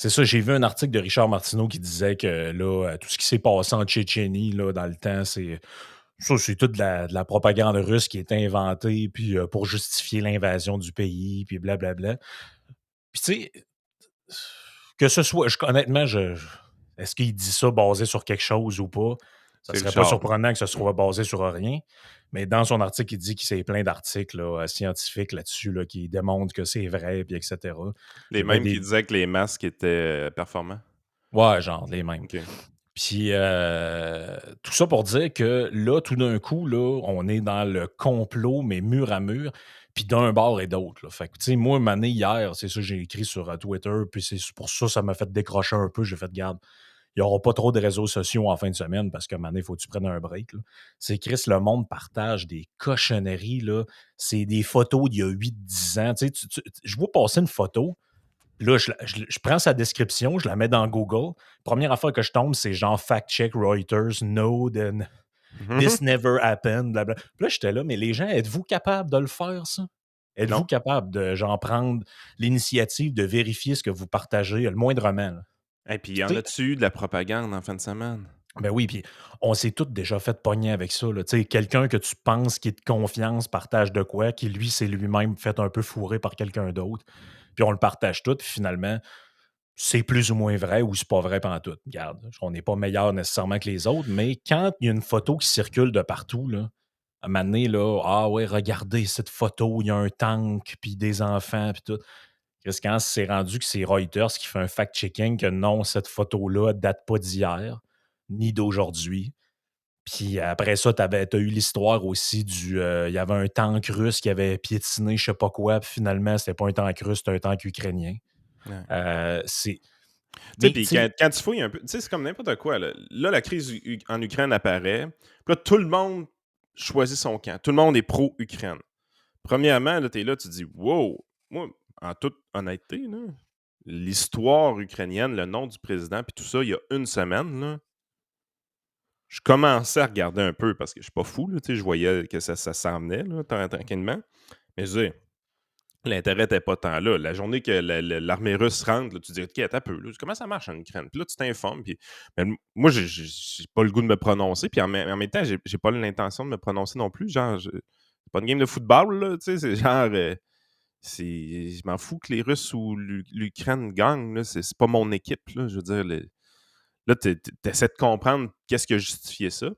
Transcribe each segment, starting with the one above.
C'est ça, j'ai vu un article de Richard Martineau qui disait que là, tout ce qui s'est passé en Tchétchénie là, dans le temps, c'est toute de la propagande russe qui est inventée puis, pour justifier l'invasion du pays, puis blablabla. Puis tu sais, que ce soit honnêtement, est-ce qu'il dit ça basé sur quelque chose ou pas? Ça C'est serait pas Richard. surprenant que ce soit basé sur rien. Mais dans son article, il dit qu'il s'est plein d'articles là, scientifiques là-dessus là, qui démontrent que c'est vrai, puis etc. Les Il y avait mêmes qui des. disaient que les masques étaient performants. Ouais, genre, les mêmes. OK. Puis tout ça pour dire que là, tout d'un coup, là, on est dans le complot, mais mur à mur, puis d'un bord et d'autre. Là. Fait que, tu sais, moi, une année, hier, c'est ça que j'ai écrit sur Twitter, puis c'est pour ça ça m'a fait décrocher un peu. J'ai fait, garde, il n'y aura pas trop de réseaux sociaux en fin de semaine parce que maintenant, il faut que tu prennes un break. Là. C'est Chris, le monde partage des cochonneries. Là. C'est des photos d'il y a 8 10 ans. Tu sais, je vois passer une photo. Là, je prends sa description, je la mets dans Google. Première affaire que je tombe, c'est genre fact-check Reuters, no, then this never happened, blabla. Puis là, j'étais là, mais les gens, êtes-vous capable de le faire, ça? Êtes-vous Non. capable de, genre, prendre l'initiative de vérifier ce que vous partagez, le moindrement, là? Et puis, Puis, y en tu sais, a-tu eu de la propagande en fin de semaine? ben oui, puis on s'est tous déjà fait pogner avec ça, là. Tu sais, quelqu'un que tu penses qui est de confiance partage de quoi, qui lui, s'est lui-même fait un peu fourrer par quelqu'un d'autre. Puis on le partage tout, puis finalement, c'est plus ou moins vrai ou c'est pas vrai pantoute. Regarde, on n'est pas meilleur nécessairement que les autres, mais quand il y a une photo qui circule de partout, là, à un moment donné, là, ah ouais, regardez cette photo, il y a un tank, puis des enfants, puis tout. Qu'est-ce quand c'est rendu que c'est Reuters qui fait un fact-checking que non, cette photo-là date pas d'hier, ni d'aujourd'hui. Puis après ça, t'as eu l'histoire aussi il y avait un tank russe qui avait piétiné je sais pas quoi, puis finalement, c'était pas un tank russe, c'était un tank ukrainien. Ouais. C'est Tu sais, mais tu puis sais, quand tu fouilles un peu, tu sais, c'est comme n'importe quoi. Là, la crise en Ukraine apparaît. Puis là, tout le monde choisit son camp. Tout le monde est pro-Ukraine. Premièrement, là, t'es là, tu te dis, wow, moi, en toute honnêteté, là, l'histoire ukrainienne, le nom du président, puis tout ça, il y a une semaine, là, je commençais à regarder un peu parce que je suis pas fou, là, tu sais, je voyais que ça s'en venait, là, tranquillement. Mais je dis, l'intérêt n'était pas tant là. La journée que l'armée russe rentre, là, tu dis, OK, attends un peu. Là, comment ça marche en Ukraine? Puis là, tu t'informes. Puis, ben, moi, j'ai pas le goût de me prononcer. Puis en même temps, j'ai pas l'intention de me prononcer non plus. Genre, c'est pas une game de football, là. Tu sais, c'est genre. Je m'en fous que les Russes ou l'Ukraine gagnent. Là, c'est pas mon équipe. Là, je veux dire, là, tu essaies de comprendre qu'est-ce qui a justifié ça.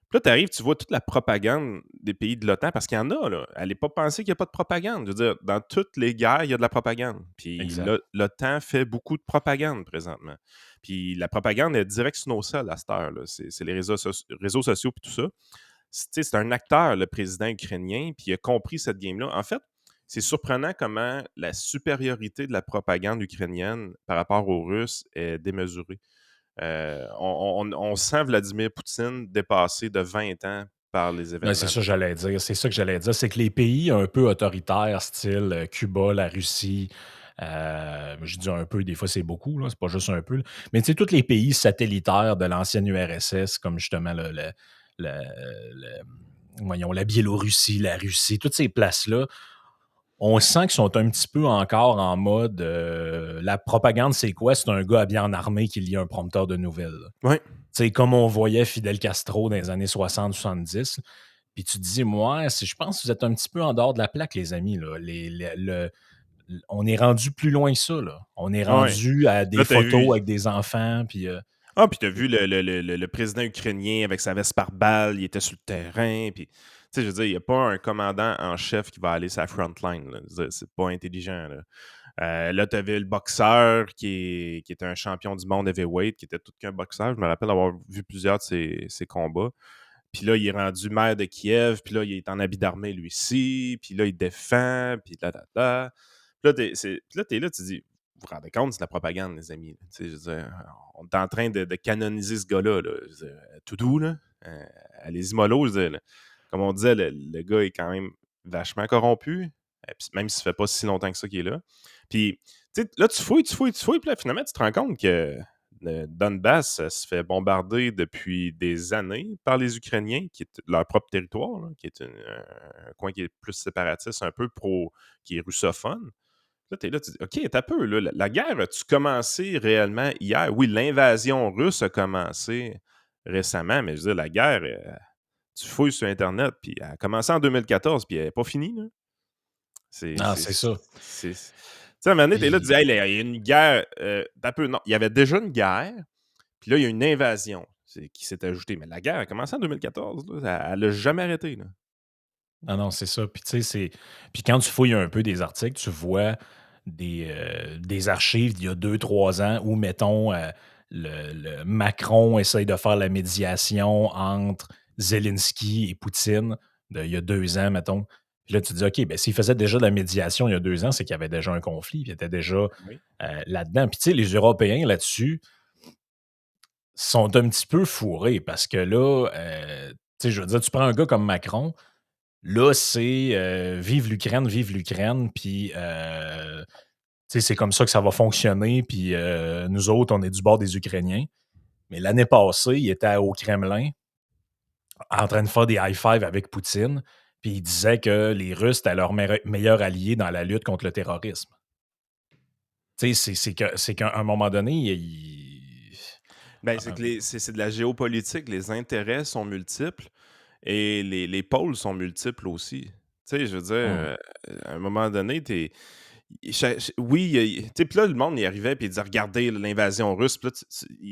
Puis là, tu arrives, tu vois toute la propagande des pays de l'OTAN, parce qu'il y en a, là. Allez pas penser qu'il n'y a pas de propagande. Je veux dire, dans toutes les guerres, il y a de la propagande. Puis exact. l'OTAN fait beaucoup de propagande présentement. Puis la propagande est direct sur nos sols à cette heure, là. C'est les réseaux sociaux puis tout ça. C'est un acteur, le président ukrainien, puis il a compris cette game-là. En fait, c'est surprenant comment la supériorité de la propagande ukrainienne par rapport aux Russes est démesurée. On sent Vladimir Poutine dépassé de 20 ans par les Ben, c'est événements ça que présentement. j'allais dire. C'est ça que j'allais dire. C'est que les pays un peu autoritaires, style Cuba, la Russie, je dis un peu, des fois c'est beaucoup, là, c'est pas juste un peu. Là. Mais tu sais, tous les pays satellitaires de l'ancienne URSS, comme justement voyons, la Biélorussie, la Russie, toutes ces places-là, on sent qu'ils sont un petit peu encore en mode la propagande, c'est quoi? C'est un gars habillé en armée qui lit un prompteur de nouvelles. Oui. Tu sais, comme on voyait Fidel Castro dans les années 60-70. Puis tu te dis, moi, je pense que vous êtes un petit peu en dehors de la plaque, les amis. Là. On est rendu plus loin que ça. Là. On est Ouais. rendu à des Là, t'as photos vu. avec des enfants. Puis, Ah, puis t'as vu le président ukrainien avec sa veste par balle, il était sur le terrain. Puis, tu sais, je veux dire, il n'y a pas un commandant en chef qui va aller sur la front line. Là. Je veux dire, c'est pas intelligent. Là, tu avais le boxeur qui était un champion du monde heavyweight, qui était tout qu'un boxeur. Je me rappelle avoir vu plusieurs de ses combats. Puis là, il est rendu maire de Kiev, puis là, il est en habit d'armée, lui aussi, puis là, il défend, puis là. Puis là, t'es là, tu dis, vous vous rendez compte, c'est de la propagande, les amis. Tu sais, je veux dire, on est en train de canoniser ce gars-là. Là. Je veux dire, tout doux, là. Allez-y mollo, je veux dire, là. Comme on disait, le gars est quand même vachement corrompu, même si ça fait pas si longtemps que ça qu'il est là. Puis, tu sais, là, tu fouilles, puis là, finalement, tu te rends compte que le Donbass se fait bombarder depuis des années par les Ukrainiens, qui est leur propre territoire, là, qui est un coin qui est plus séparatiste, un peu qui est russophone. Là, t'es là, tu dis, OK, t'as peu, là, la guerre a-tu commencé réellement hier? Oui, l'invasion russe a commencé récemment, mais je veux dire, la guerre, tu fouilles sur Internet, puis elle a commencé en 2014, puis elle n'est pas finie, là. C'est Ah, c'est c'est ça. c'est tu sais, à un moment donné, t'es là, tu dis: Puis «Hey, là, il y a une guerre», tu peu, non, il y avait déjà une guerre, puis là, il y a une invasion qui s'est ajoutée, mais la guerre a commencé en 2014, là, elle a jamais arrêté, là. non, non, c'est ça. Puis tu sais, puis quand tu fouilles un peu des articles, tu vois des archives d'il y a 2 3 ans où, mettons, le Macron essaye de faire la médiation entre Zelensky et Poutine il y a 2 ans, mettons. Puis là, tu te dis, OK, ben, s'il faisait déjà de la médiation il y a 2 ans, c'est qu'il y avait déjà un conflit, puis il était déjà Oui. là-dedans. Puis tu sais, les Européens là-dessus sont un petit peu fourrés parce que là, tu sais, je veux dire, tu prends un gars comme Macron, là, c'est vive l'Ukraine, puis tu sais, c'est comme ça que ça va fonctionner, puis nous autres, on est du bord des Ukrainiens. Mais l'année passée, il était au Kremlin en train de faire des high-five avec Poutine, puis il disait que les Russes étaient leur meilleur allié dans la lutte contre le terrorisme. Tu sais, c'est qu'à un moment donné, Ben, c'est que c'est de la géopolitique, les intérêts sont multiples et les pôles sont multiples aussi. Tu sais, je veux dire, Hum. à un moment donné, oui, tu sais, puis là, le monde y arrivait puis il disait: «Regardez l'invasion russe», puis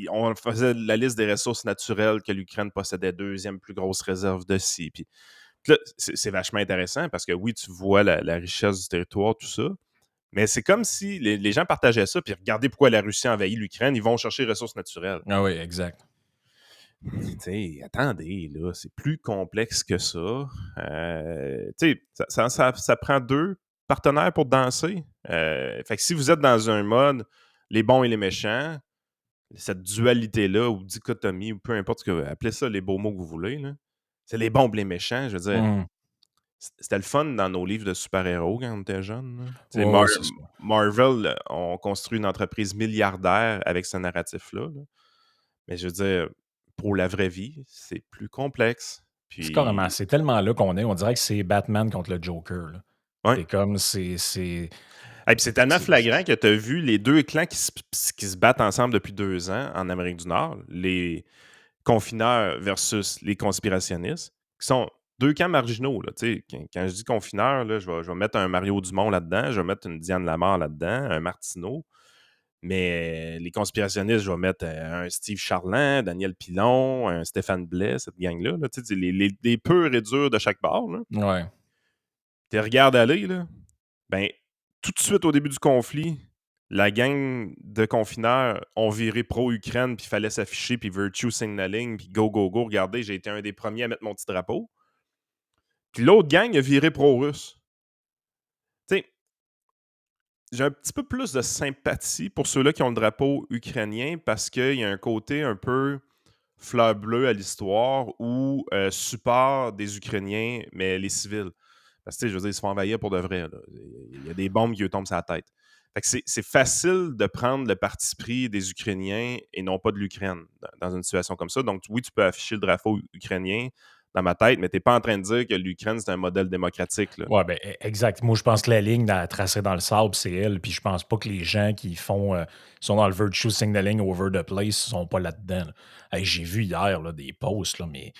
là, on faisait la liste des ressources naturelles que l'Ukraine possédait, deuxième plus grosse réserve de ci, puis là, c'est vachement intéressant parce que oui, tu vois la richesse du territoire, tout ça, mais c'est comme si les gens partageaient ça, puis regardez pourquoi la Russie a envahi l'Ukraine, ils vont chercher les ressources naturelles. Ah oui, exact. Tu sais, attendez, là, c'est plus complexe que ça. Tu sais, ça prend deux partenaires pour danser. Fait que si vous êtes dans un mode les bons et les méchants, cette dualité-là, ou dichotomie, ou peu importe ce que vous appelez ça, les beaux mots que vous voulez, là, c'est les bons et les méchants. Je veux dire, Hum. c'était le fun dans nos livres de super-héros quand on était jeune, là. Tu sais, Ouais, ouais, c'est ça. Marvel ont construit une entreprise milliardaire avec ce narratif-là, là. Mais je veux dire, pour la vraie vie, c'est plus complexe. C'est carrément, Puis, c'est tellement là qu'on est. On dirait que c'est Batman contre le Joker, là. ouais. C'est comme, Et puis c'est tellement c'est- flagrant que tu as vu les deux clans qui se battent ensemble depuis 2 ans en Amérique du Nord, les confineurs versus les conspirationnistes, qui sont deux camps marginaux. Là, tu sais. Quand je dis confineurs, là, je vais mettre un Mario Dumont là-dedans, je vais mettre une Diane Lamar là-dedans, un Martineau. Mais les conspirationnistes, je vais mettre un Steve Charland, Daniel Pilon, un Stéphane Blais, cette gang-là. Là, tu sais, les purs et durs de chaque bord. Là. ouais. Tu les regardes aller, là, ben, tout de suite au début du conflit, la gang de confineurs ont viré pro-Ukraine, puis il fallait s'afficher, puis virtue signaling, puis go, go, go. Regardez, j'ai été un des premiers à mettre mon petit drapeau. Puis l'autre gang a viré pro-russe. Tu sais, j'ai un petit peu plus de sympathie pour ceux-là qui ont le drapeau ukrainien parce qu'il y a un côté un peu fleur bleue à l'histoire ou support des Ukrainiens, mais les civils. Parce que, tu sais, je veux dire, ils se font envahir pour de vrai. Là. Il y a des bombes qui eux tombent sur la tête. Fait que c'est facile de prendre le parti pris des Ukrainiens et non pas de l'Ukraine dans une situation comme ça. Donc, oui, tu peux afficher le drapeau ukrainien dans ma tête, mais tu n'es pas en train de dire que l'Ukraine, c'est un modèle démocratique. Là. Ouais, ben, exact. Moi, je pense que la ligne tracée dans le sable, c'est elle. Puis je pense pas que les gens qui sont dans le virtue signaling over the place sont pas là-dedans, là. Hey, j'ai vu hier là, des posts, là, mais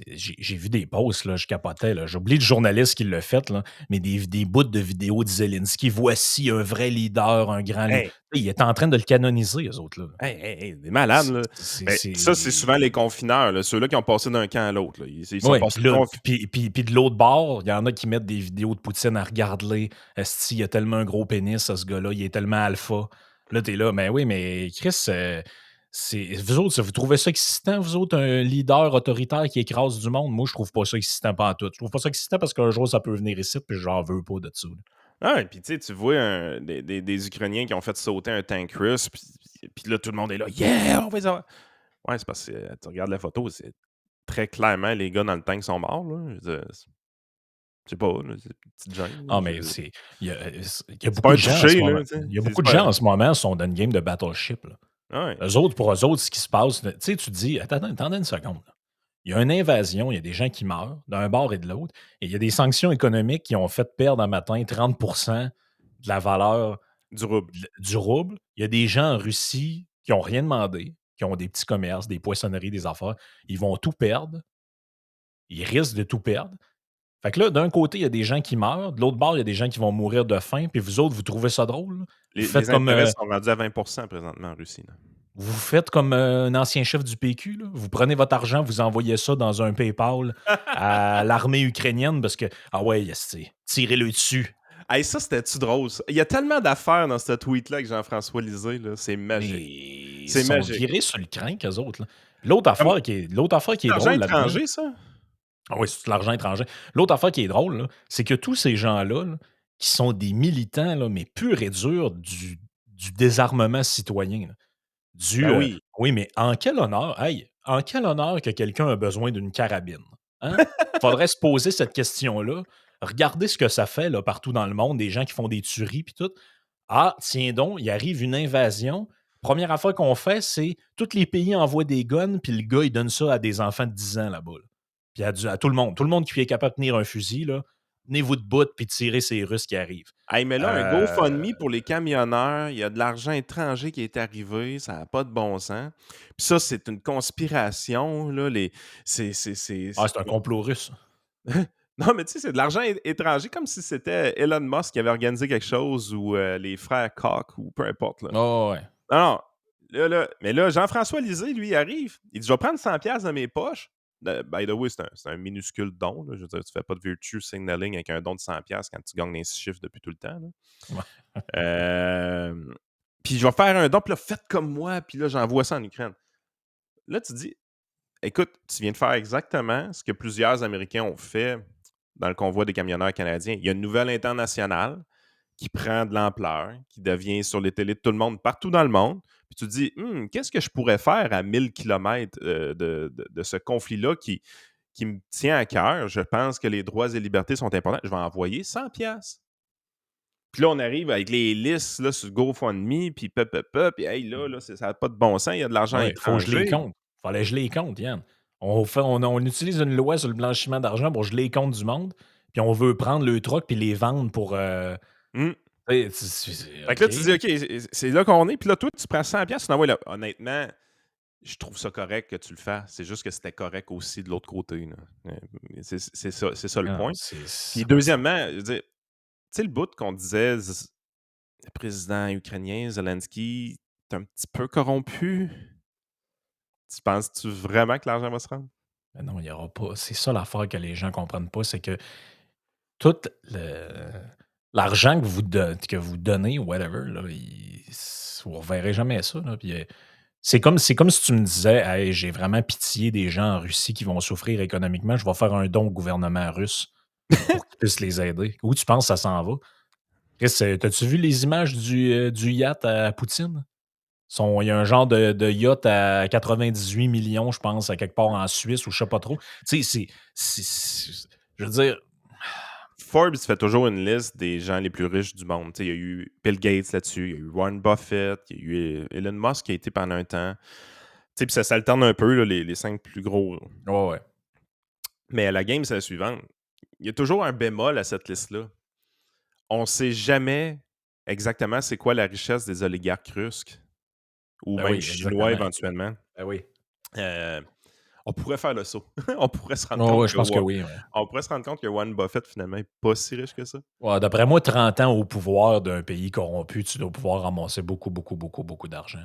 j'ai vu des posts, là, je capotais. Là. J'ai oublié le journaliste qui l'a fait, là, mais des bouts de vidéos de Zelensky. Voici un vrai leader, un grand leader. Hey, Il est en train de le canoniser, eux autres. Là. hey, hey, hey, des malades, là. Ben, ça, c'est souvent les confineurs, là, ceux-là qui ont passé d'un camp à l'autre. Là. Ils sont Oui, passés puis là, puis de l'autre bord, il y en a qui mettent des vidéos de Poutine à regarder. Esti, il a tellement un gros pénis, ce gars-là, il est tellement alpha. Là, t'es là, mais oui, mais Chris, vous autres, vous trouvez ça excitant, vous autres, un leader autoritaire qui écrase du monde? Moi, je trouve pas ça excitant pas en tout. Je trouve pas ça excitant parce qu'un jour, ça peut venir ici, puis j'en veux pas de ça. Là. Ah, et puis tu sais, tu vois des Ukrainiens qui ont fait sauter un tank russe, puis là, tout le monde est là, yeah, on va les avoir. Ouais, c'est parce que tu regardes la photo, c'est très clairement les gars dans le tank sont morts. Là. Je veux dire, je sais pas, là, c'est une petite gêne. Ah, Là. mais il y a C'est pas beaucoup un de gens en ce touché, moment. là, tu sais. Il y a C'est beaucoup de pas. gens en ce moment qui sont dans une game de Battleship. Là. Ouais. Pour eux autres, ce qui se passe, tu sais, tu te dis, attendez une seconde. Là. Il y a une invasion, il y a des gens qui meurent d'un bord et de l'autre, et il y a des sanctions économiques qui ont fait perdre un matin 30 de la valeur Du rouble. du rouble. Il y a des gens en Russie qui n'ont rien demandé, qui ont des petits commerces, des poissonneries, des affaires. Ils vont tout perdre. Ils risquent de tout perdre. Fait que là, d'un côté, il y a des gens qui meurent. De l'autre bord, il y a des gens qui vont mourir de faim. Puis vous autres, vous trouvez ça drôle, là? Vous faites Les comme, intérêts sont rendus à 20% présentement en Russie, là. vous faites comme un ancien chef du PQ, là. Vous prenez votre argent, vous envoyez ça dans un PayPal à l'armée ukrainienne parce que, ah ouais, yes, tirez-le dessus. Hey, ça, c'était-tu drôle, ça? Il y a tellement d'affaires dans ce tweet-là avec Jean-François Lisée, là. C'est Mais magique. ils C'est sont magique. virés sur le crank, eux autres, là. Comme L'autre affaire qui est l'argent drôle là-dedans, étranger, ça? ah oui, c'est de l'argent étranger. L'autre affaire qui est drôle, là, c'est que tous ces gens-là, là, qui sont des militants, là, mais purs et durs du désarmement citoyen, là. Ben oui. Oui, mais en quel honneur que quelqu'un a besoin d'une carabine? Hein? Faudrait se poser cette question-là. Regardez ce que ça fait là, partout dans le monde, des gens qui font des tueries puis tout. Ah, tiens donc, il arrive une invasion. Première affaire qu'on fait, c'est tous les pays envoient des guns, puis le gars, il donne ça à des enfants de 10 ans là-bas. Là. Puis à tout le monde. Tout le monde qui est capable de tenir un fusil, là, tenez-vous debout puis tirez ces Russes qui arrivent. Hey, mais là, un Euh, GoFundMe pour les camionneurs, il y a de l'argent étranger qui est arrivé, ça n'a pas de bon sens. Puis ça, c'est une conspiration, là. c'est un complot russe. Non, mais tu sais, c'est de l'argent étranger, comme si c'était Elon Musk qui avait organisé quelque chose ou les frères Koch ou peu importe, là. Oh, ouais. Non, non. Mais là, Jean-François Lisée, lui, il arrive. Il dit: «Je vais prendre 100$ de mes poches». By the way, c'est un minuscule don, là. Je veux dire, tu fais pas de virtue signaling avec un don de 100$ quand tu gagnes des 6 chiffres depuis tout le temps, là. Ouais. Puis je vais faire un don, puis là, faites comme moi, puis là, j'envoie ça en Ukraine. Là, tu dis: «Écoute, tu viens de faire exactement ce que plusieurs Américains ont fait dans le convoi des camionneurs canadiens. Il y a une nouvelle internationale qui prend de l'ampleur, qui devient sur les télés de tout le monde, partout dans le monde. Puis tu te dis, qu'est-ce que je pourrais faire à 1000 kilomètres de ce conflit-là qui me tient à cœur? Je pense que les droits et libertés sont importants. Je vais envoyer 100$. Puis là, on arrive avec les listes là, sur GoFundMe, puis puis hey, là, ça n'a pas de bon sens, il y a de l'argent Ouais, faut que je les étranger. compte. Fallait que je les compte, Yann. On utilise une loi sur le blanchiment d'argent pour geler les comptes du monde, puis on veut prendre le truck puis les vendre pour, Hum. tu sais, Fait que OK. là, tu dis, OK, c'est là qu'on est. Puis là, toi, tu prends 100$, tu l'envoies là. Honnêtement, je trouve ça correct que tu le fasses. C'est juste que c'était correct aussi de l'autre côté, là. C'est ça le Non, point. Puis ça a pas de sens. deuxièmement, je veux dire, tu sais, le bout qu'on disait, le président ukrainien, Zelensky, est un petit peu corrompu. Tu penses-tu vraiment que l'argent va se rendre? Mais non, il y aura pas c'est ça l'affaire que les gens comprennent pas, c'est que tout le l'argent que vous donnez, whatever, là, vous reverrez jamais ça, là, puis, c'est comme si tu me disais: «Hey, j'ai vraiment pitié des gens en Russie qui vont souffrir économiquement, je vais faire un don au gouvernement russe pour qu'ils puissent les aider». Où tu penses que ça s'en va? Chris, tu vu les images du yacht à Poutine? Il y a un genre de yacht à 98 millions, je pense, à quelque part en Suisse ou je sais pas trop. Tu sais, je veux dire, Forbes fait toujours une liste des gens les plus riches du monde. Tu sais, il y a eu Bill Gates là-dessus, il y a eu Warren Buffett, il y a eu Elon Musk qui a été pendant un temps. Tu sais, puis ça s'alterne un peu, là, les 5 plus gros. ouais, ouais. Mais la game, c'est la suivante. Il y a toujours un bémol à cette liste-là. On ne sait jamais exactement c'est quoi la richesse des oligarques russes ou Ben même oui, chinois exactement. éventuellement. Ben oui. Euh, on pourrait faire le saut. On pourrait se rendre Ouais, compte ouais, je pense que oui, ouais. on pourrait se rendre compte que Warren Buffett, finalement, n'est pas si riche que ça. Ouais, d'après moi, 30 ans au pouvoir d'un pays corrompu, tu dois pouvoir ramasser beaucoup, beaucoup, beaucoup, beaucoup d'argent.